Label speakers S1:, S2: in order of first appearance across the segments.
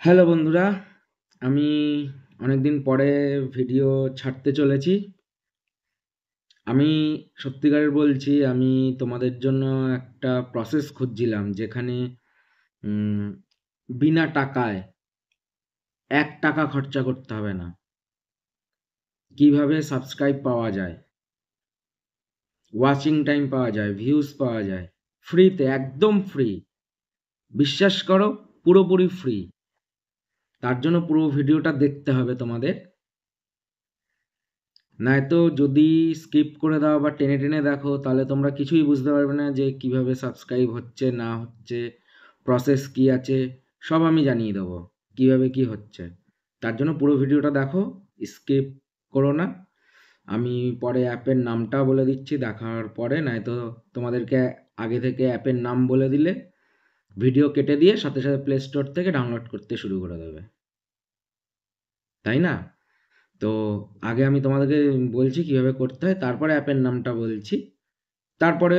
S1: Hello বন্ধুরা, আমি অনেকদিন পরে ভিডিও ছাড়তে চলেছি। আমি সত্যিকারের বলছি, আমি তোমাদের জন্য একটা প্রসেস খুঁজছিলাম যেখানে উম, বিনা টাকায় 1 টাকা খরচা করতে হবে না। কিভাবে সাবস্ক্রাইব পাওয়া যায়, ওয়াচিং টাইম পাওয়া যায়, ভিউজ পাওয়া যায়, ফ্রিতে, একদম ফ্রি। বিশ্বাস করো, পুরোপুরি ফ্রি। তার জন্য পুরো ভিডিওটা দেখতে হবে তোমাদের। নয়তো যদি স্কিপ করে দাও বা টেনে টেনে দেখো, তাহলে তোমরা কিছুই বুঝতে পারবে না যে কিভাবে সাবস্ক্রাইব হচ্ছে না হচ্ছে, প্রসেস কি আছে, সব আমি জানিয়ে দেবো কিভাবে কি হচ্ছে। তার জন্য পুরো ভিডিওটা দেখো, স্কিপ করো না। আমি পরে অ্যাপের নামটা বলে দিচ্ছি দেখার পরে, নয়তো তোমাদেরকে আগে থেকে অ্যাপের নাম বলে দিলে ভিডিও কেটে দিয়ে সাথে সাথে প্লে স্টোর থেকে ডাউনলোড করতে শুরু করে দেবে, তাই না? তো আগে আমি তোমাদেরকে বলছি কিভাবে করতে হয়, তারপরে অ্যাপের নামটা বলছি। তারপরে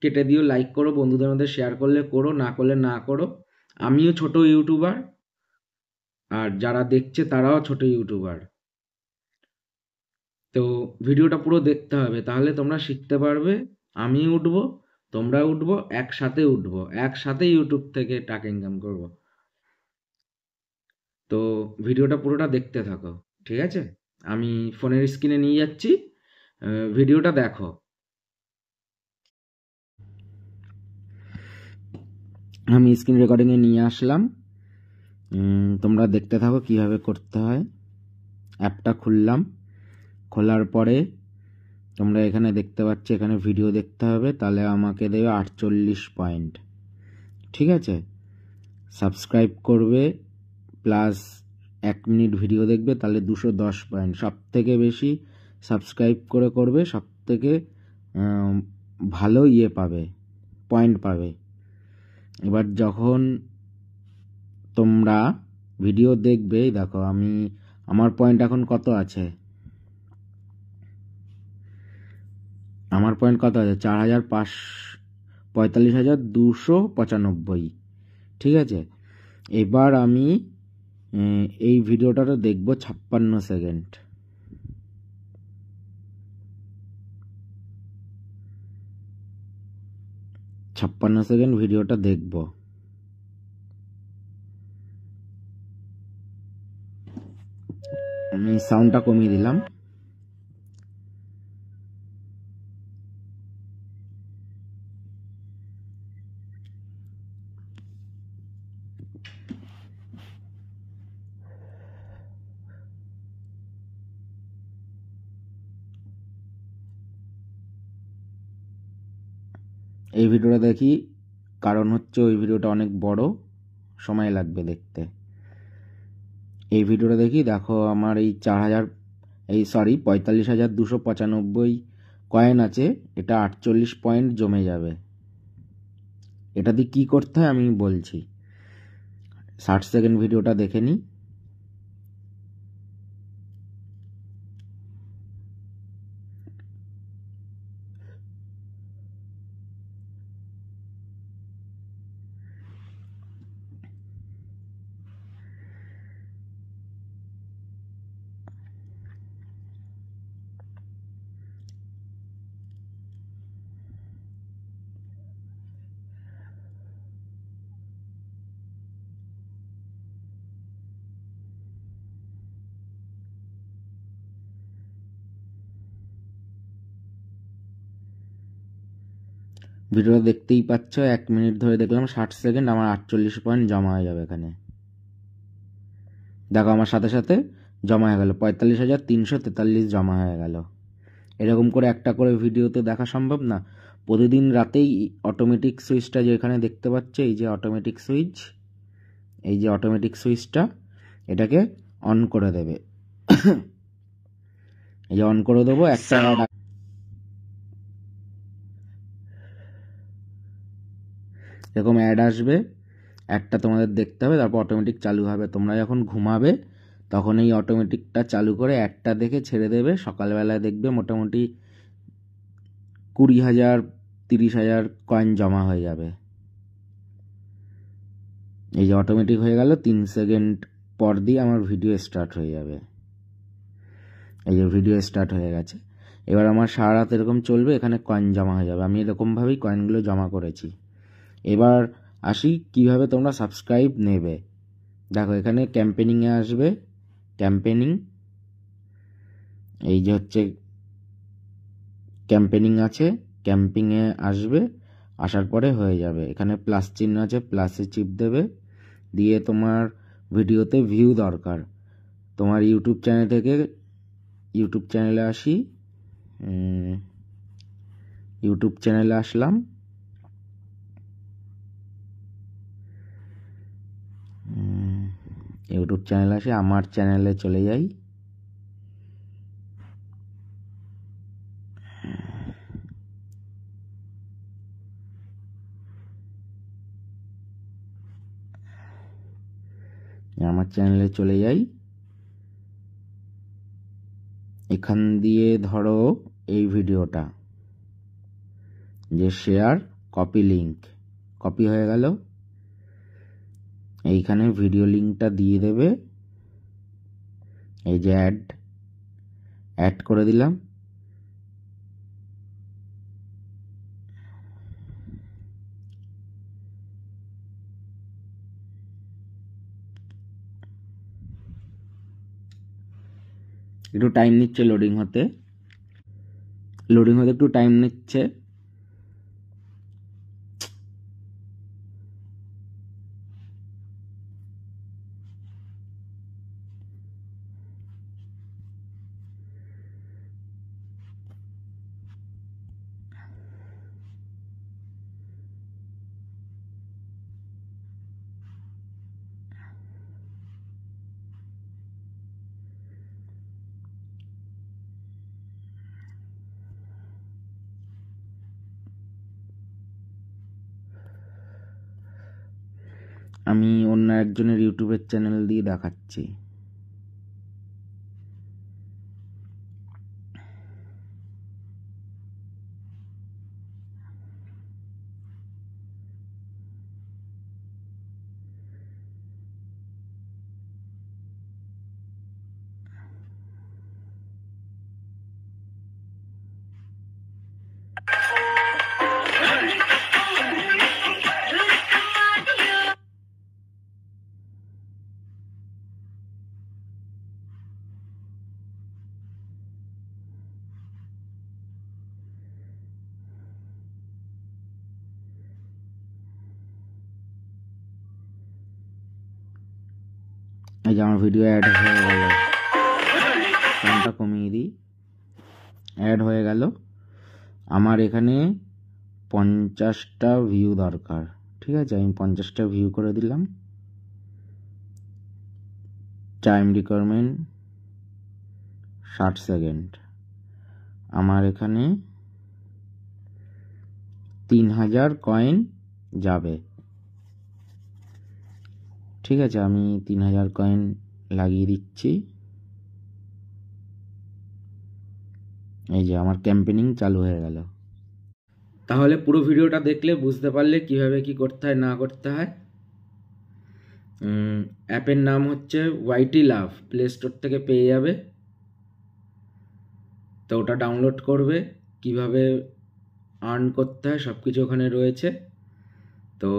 S1: কেটে দিও, লাইক করো, বন্ধুদের মধ্যে শেয়ার করলে করো, না করলে না করো। আমিও ছোট ইউটিউবার, আর যারা দেখছে তারাও ছোট ইউটিউবার। তো ভিডিওটা পুরো দেখতে হবে, তাহলে তোমরা শিখতে পারবে। আমি উঠবো, তোমরা উঠবো, একসাথে উঠবো, একসাথে ইউটিউব থেকে টাকা ইনকাম করব। তো ভিডিওটা পুরোটা দেখতে থাকো, ঠিক আছে? আমি ফোনের স্ক্রিনে নিয়ে যাচ্ছি, ভিডিওটা দেখো। আমি স্ক্রিন রেকর্ডিংয়ে নিয়ে আসলাম। তোমরা দেখতে থাকো কিভাবে করতে হয়। অ্যাপটা খুললাম, খোলার পরে তোমরা এখানে দেখতে পাচ্ছ, এখানে ভিডিও দেখতে হবে, তাহলে আমাকে দেবে 48 পয়েন্ট, ঠিক আছে? সাবস্ক্রাইব করবে প্লাস 1 মিনিট ভিডিও দেখবে, তাহলে 210 পয়েন্ট। সব থেকে বেশি সাবস্ক্রাইব করে করবে, সব থেকে ভালো পাবে, পয়েন্ট পাবে। এবার যখন তোমরা ভিডিও দেখবে, দেখো আমার পয়েন্ট এখন কত আছে, আমার পয়েন্ট কত আছে, 45,295, ঠিক আছে? এবার আমি এই ভিডিওটা দেখবো 56 সেকেন্ড। ভিডিওটা দেখবো। আমি সাউন্ডটা কমিয়ে দিলাম। এই ভিডিওটা দেখি, কারণ হচ্ছে ওই ভিডিওটা অনেক বড়, সময় লাগবে দেখতে। এই ভিডিওটা দেখি, দেখো আমার এই 45,295 কয়েন আছে, এটা 48 পয়েন্ট জমে যাবে। এটা দিয়ে কী করতে হয় আমি বলছি। 60 সেকেন্ড ভিডিওটা দেখে নিই। ভিডিওটা দেখতেই পাচ্ছ, 1 মিনিট ধরে দেখলাম, 60 সেকেন্ড, আমার 48 পয়েন্ট জমা হয়ে যাবে এখানে। দেখো আমার সাথে সাথে জমা হয়ে গেল, 45,343 জমা হয়ে গেল। এরকম করে একটা করে ভিডিওতে দেখা সম্ভব না। প্রতিদিন রাতেই অটোমেটিক সুইচটা যে এখানে দেখতে পাচ্ছ, এই যে অটোমেটিক সুইচ, এই যে অটোমেটিক সুইচটা, এটাকে অন করে দেবে। এই যে অন করে দেবো, একটা এরকম অ্যাড আসবে, একটা তোমাদের দেখতে হবে, তারপর অটোমেটিক চালু হবে। তোমরা যখন ঘুমাবে তখন এই অটোমেটিকটা চালু করে একটা দেখে ছেড়ে দেবে। সকালবেলায় দেখবে মোটামুটি 20,000 30,000 কয়েন জমা হয়ে যাবে। এই যে অটোমেটিক হয়ে গেল, 3 সেকেন্ড পর দিয়ে আমার ভিডিও স্টার্ট হয়ে যাবে। এই যে ভিডিও স্টার্ট হয়ে গেছে। এবার আমার সারা রাত এরকম চলবে, এখানে কয়েন জমা হয়ে যাবে। আমি এরকমভাবেই কয়েনগুলো জমা করেছি। এবার আসি কিভাবে তোমরা সাবস্ক্রাইব নেবে। দেখো এখানে ক্যাম্পেনিংয়ে আসবে, ক্যাম্পেনিং, এই যে হচ্ছে ক্যাম্পেনিং আছে, ক্যাম্পিংয়ে আসবে, আসার পরে হয়ে যাবে। এখানে প্লাস চিহ্ন আছে, প্লাসে চিপ দেবে, দিয়ে তোমার ভিডিওতে ভিউ দরকার। তোমার ইউটিউব চ্যানেল থেকে, ইউটিউব চ্যানেলে আসি, ইউটিউব চ্যানেলে আসলাম, ইউটিউব চ্যানেলে আসি, আমার চ্যানেলে চলে যাই। আমার চ্যানেলে চলে যাই, এখান দিয়ে ধরো এই ভিডিওটা যে শেয়ার, কপি লিঙ্ক, কপি হয়ে গেল। এইখানে ভিডিও লিঙ্কটা দিয়ে দেবে, এই যে অ্যাড করে দিলাম। একটু টাইম নিচ্ছে লোডিং হতে, একটু টাইম নিচ্ছে। আমি অন্য একজনের ইউটিউবের চ্যানেল দিয়ে দেখাচ্ছি। এই যে আমার ভিডিও অ্যাড হয়ে গেল, ফোনটা কমিয়ে দিই, অ্যাড হয়ে গেল। আমার এখানে 50টা ভিউ দরকার, ঠিক আছে, আমি 50টা ভিউ করে দিলাম। Time requirement 60 second. আমার এখানে 3000 কয়েন যাবে, ঠিক আছে, আমি 3000 কয়েন লাগিয়ে দিচ্ছি। এই যে আমার ক্যাম্পেনিং চালু হয়ে গেল। তাহলে পুরো ভিডিওটা দেখলে বুঝতে পারলে কিভাবে কি করতে হয় না করতে হয়। অ্যাপের নাম হচ্ছে ওয়াইটি লাভ, প্লে স্টোর থেকে পেয়ে যাবে। তো ওটা ডাউনলোড করবে, কিভাবে আর্ন করতে হয় সব কিছু ওখানে রয়েছে। তো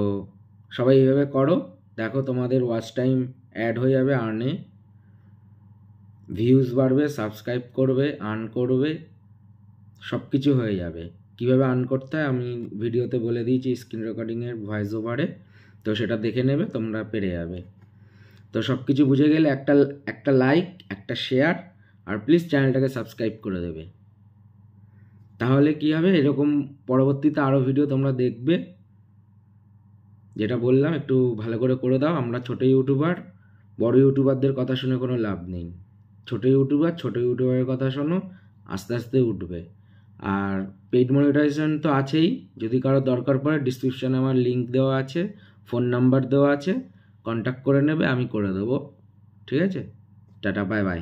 S1: সবাই এইভাবে করো, দেখো তোমাদের ওয়াচ টাইম অ্যাড হয়ে যাবে, আর্নে ভিউজ বাড়বে, সাবস্ক্রাইব করবে, আর্ন করবে, সব কিছু হয়ে যাবে। কিভাবে আর্ন করতে হয় আমি ভিডিওতে বলে দিয়েছি, স্ক্রিন রেকর্ডিংয়ের ভয়েস ওভারে, তো সেটা দেখে নেবে, তোমরা পেরে যাবে। তো সব কিছু বুঝে গেলে একটা লাইক, একটা শেয়ার, আর প্লিজ চ্যানেলটাকে সাবস্ক্রাইব করে দেবে। তাহলে কি হবে, এরকম পরবর্তীতে আরও ভিডিও তোমরা দেখবে। যেটা বললাম একটু ভালো করে দাও। আমরা ছোটো ইউটিউবার, বড় ইউটিউবারদের কথা শুনে কোনো লাভ নেই। ছোটো ইউটিউবারের কথা শোনো, আস্তে আস্তে উঠবে। আর পেইড মনিটাইজেশন তো আছেই, যদি কারো দরকার পড়ে ডিসক্রিপশানে আমার লিঙ্ক দেওয়া আছে, ফোন নাম্বার দেওয়া আছে, কন্ট্যাক্ট করে নেবে, আমি করে দেবো। ঠিক আছে, টাটা, বাই বাই।